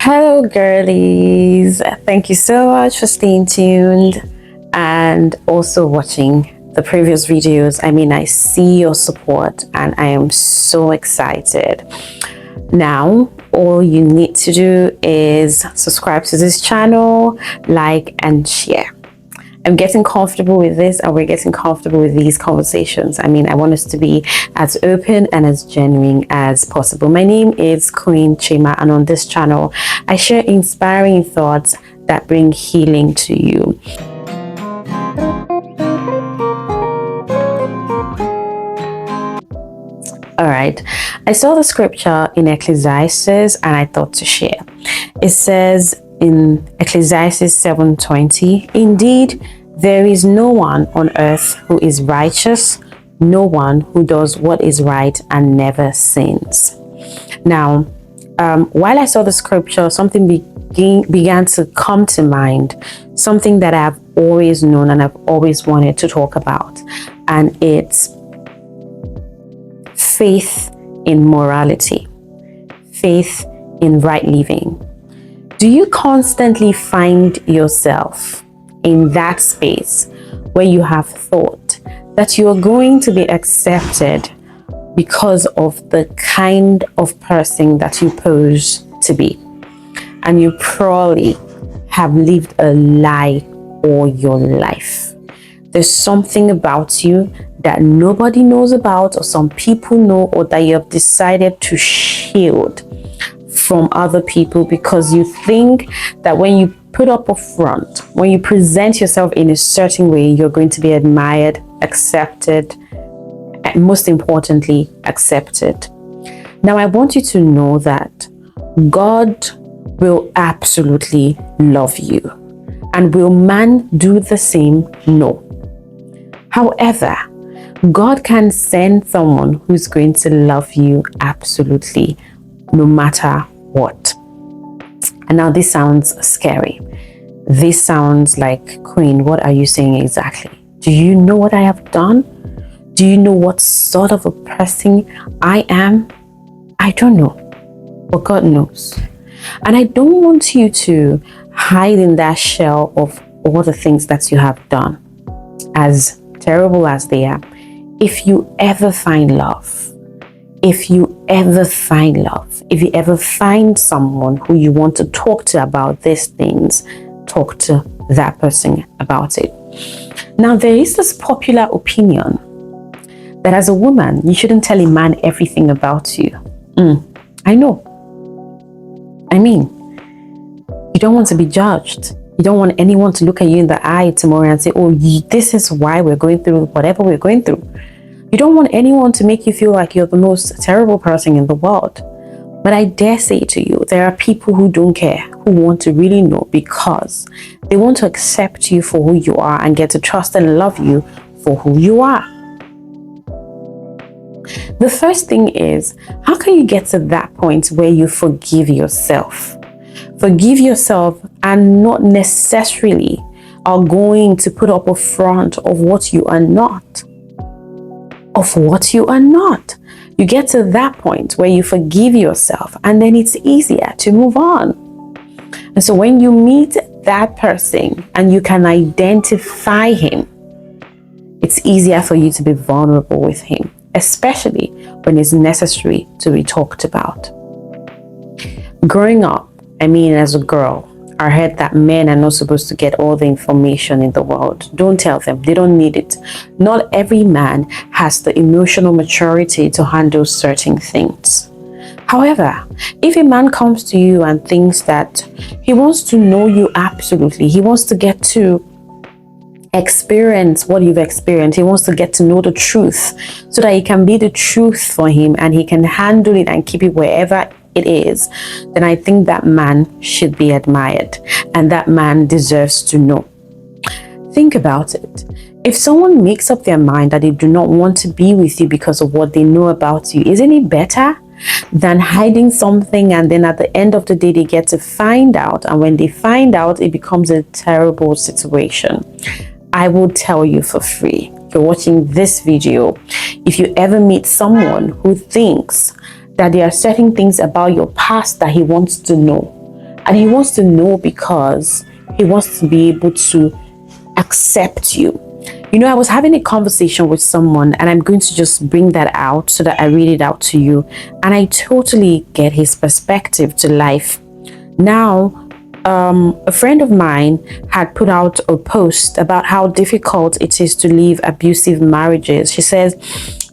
Hello, girlies. Thank you so much for staying tuned and also watching the previous videos. I see your support and I am so excited. Now, all you need to do is subscribe to this channel, like, and share. I'm getting comfortable with this and we're getting comfortable with these conversations. I want us to be as open and as genuine as possible. My name is Queen Chima, and on this channel, I share inspiring thoughts that bring healing to you. All right, I saw the scripture in Ecclesiastes and I thought to share. It says in Ecclesiastes 7:20, indeed, there is no one on earth who is righteous, no one who does what is right and never sins. Now, while I saw the scripture, something began to come to mind, something that I've always known and I've always wanted to talk about, and it's faith in morality, faith in right living. Do you constantly find yourself in that space where you have thought that you are going to be accepted because of the kind of person that you pose to be, and you probably have lived a lie all your life? There's something about you that nobody knows about, or some people know, or that you have decided to shield from other people because you think that when you put up a front, when you present yourself in a certain way, you're going to be admired, accepted, and most importantly, accepted. Now, I want you to know that God will absolutely love you. And will man do the same? No. However, God can send someone who's going to love you absolutely, no matter what. And now this sounds scary. This sounds like, Queen, what are you saying exactly? Do you know what I have done? Do you know what sort of a person I am? I don't know, but God knows. And I don't want you to hide in that shell of all the things that you have done, as terrible as they are. If you ever find love, if you ever find someone who you want to talk to about these things, talk to that person about it. Now, there is this popular opinion that as a woman, you shouldn't tell a man everything about you. I know. You don't want to be judged. You don't want anyone to look at you in the eye tomorrow and say, oh, this is why we're going through whatever we're going through. You don't want anyone to make you feel like you're the most terrible person in the world. But I dare say to you, there are people who don't care, who want to really know, because they want to accept you for who you are and get to trust and love you for who you are. The first thing is, how can you get to that point where you forgive yourself? Forgive yourself and not necessarily are going to put up a front of what you are not. You get to that point where you forgive yourself and then it's easier to move on. And so when you meet that person and you can identify him, it's easier for you to be vulnerable with him, especially when it's necessary to be talked about. Growing up, as a girl, I heard that men are not supposed to get all the information in the world. Don't tell them. They don't need it. Not every man has the emotional maturity to handle certain things. However, if a man comes to you and thinks that he wants to know you absolutely, he wants to get to experience what you've experienced, he wants to get to know the truth so that he can be the truth for him and he can handle it and keep it wherever it is, then I think that man should be admired and that man deserves to know. Think about it. If someone makes up their mind that they do not want to be with you because of what they know about you, isn't it better than hiding something and then at the end of the day they get to find out, and when they find out it becomes a terrible situation? I will tell you for free, if you're watching this video, if you ever meet someone who thinks that there are certain things about your past that he wants to know, And he wants to know because he wants to be able to accept you. You know, I was having a conversation with someone, and I'm going to just bring that out so that I read it out to you. And I totally get his perspective to life. Now, a friend of mine had put out a post about how difficult it is to leave abusive marriages. She says,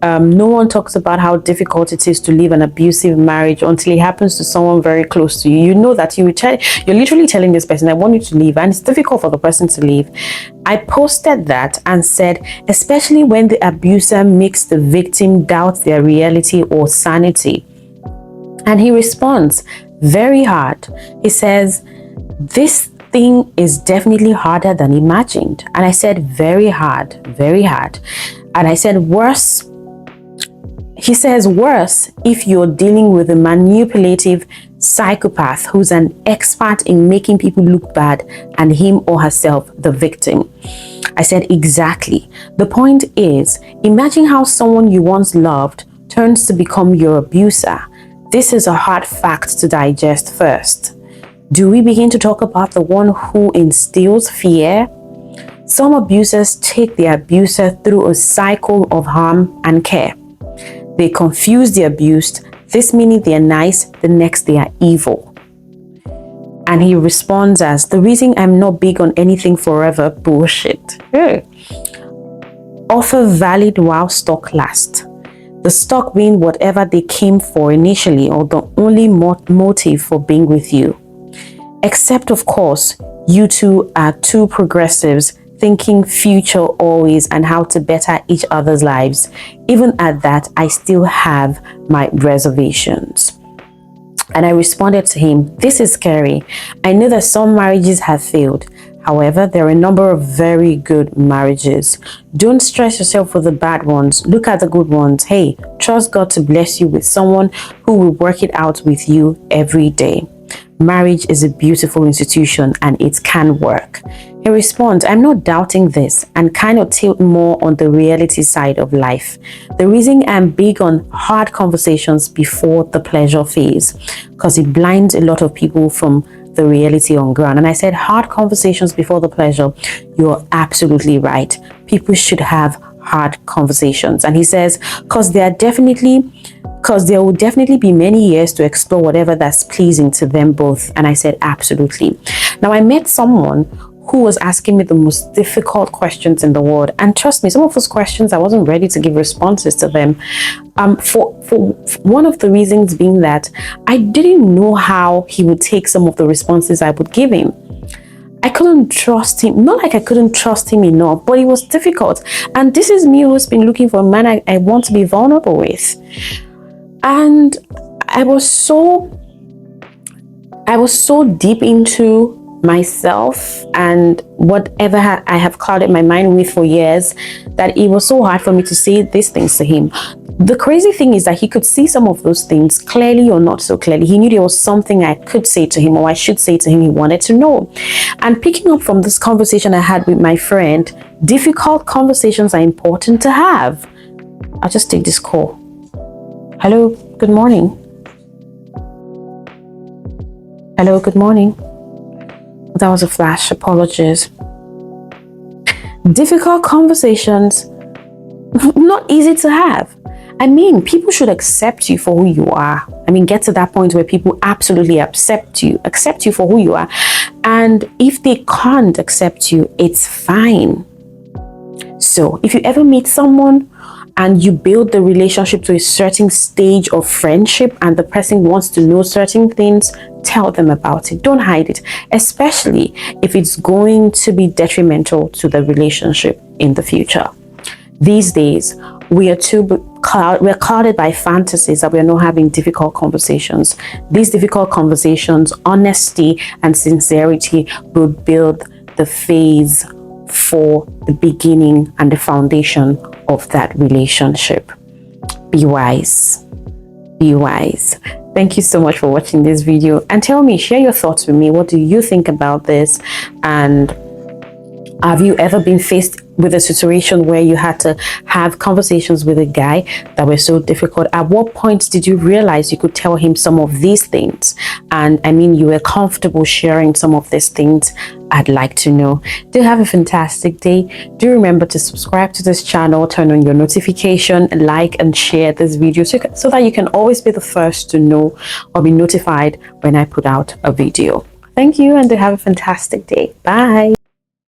no one talks about how difficult it is to leave an abusive marriage until it happens to someone very close to you. You know that you're literally telling this person, I want you to leave, and it's difficult for the person to leave. I posted that and said, especially when the abuser makes the victim doubt their reality or sanity. And he responds very hard. He says, this thing is definitely harder than imagined. And I said, very hard, very hard. And I said, worse. He says, worse if you're dealing with a manipulative psychopath who's an expert in making people look bad and him or herself the victim. I said, exactly. The point is, imagine how someone you once loved turns to become your abuser. This is a hard fact to digest first. Do we begin to talk about the one who instills fear? Some abusers take the abuser through a cycle of harm and care. They confuse the abused, this minute they are nice, the next they are evil. And he responds as, the reason I'm not big on anything forever, bullshit. Offer valid while stock lasts. The stock being whatever they came for initially, or the only motive for being with you. Except, of course, you two are two progressives thinking future always and how to better each other's lives. Even at that, I still have my reservations. And I responded to him, this is scary. I know that some marriages have failed. However, there are a number of very good marriages. Don't stress yourself with the bad ones. Look at the good ones. Hey, trust God to bless you with someone who will work it out with you every day. Marriage is a beautiful institution and it can work. He responds, I'm not doubting this, and kind of tilt more on the reality side of life. The reason I'm big on hard conversations before the pleasure phase, because it blinds a lot of people from the reality on ground. And I said, hard conversations before the pleasure. You're absolutely right. People should have hard conversations. And he says, because there will definitely be many years to explore whatever that's pleasing to them both. And I said, absolutely. Now, I met someone who was asking me the most difficult questions in the world. And trust me, some of those questions, I wasn't ready to give responses to them. For one of the reasons being that I didn't know how he would take some of the responses I would give him. I couldn't trust him. Not like I couldn't trust him enough, but it was difficult. And this is me who's been looking for a man I want to be vulnerable with. And I was so deep into myself and whatever I have clouded my mind with for years that it was so hard for me to say these things to him. The crazy thing is that he could see some of those things clearly or not so clearly. He knew there was something I could say to him, or I should say to him, he wanted to know. And picking up from this conversation I had with my friend, difficult conversations are important to have. I'll just take this call. Hello, good morning. Hello, good morning. That was a flash, apologies. Difficult conversations, not easy to have. I mean, people should accept you for who you are. I mean, get to that point where people absolutely accept you for who you are. And if they can't accept you, it's fine. So if you ever meet someone and you build the relationship to a certain stage of friendship and the person wants to know certain things, tell them about it. Don't hide it, especially if it's going to be detrimental to the relationship in the future. These days, we're clouded by fantasies that we're not having difficult conversations. These difficult conversations, honesty and sincerity will build the phase for the beginning and the foundation of that relationship. Be wise. Be wise. Thank you so much for watching this video, and tell me, share your thoughts with me. What do you think about this? And Have you ever been faced with a situation where you had to have conversations with a guy that were so difficult? At what point did you realize you could tell him some of these things? And I mean, you were comfortable sharing some of these things. I'd like to know. Do have a fantastic day. Do remember to subscribe to this channel, turn on your notification, like and share this video so that you can always be the first to know or be notified when I put out a video. Thank you and do have a fantastic day. Bye.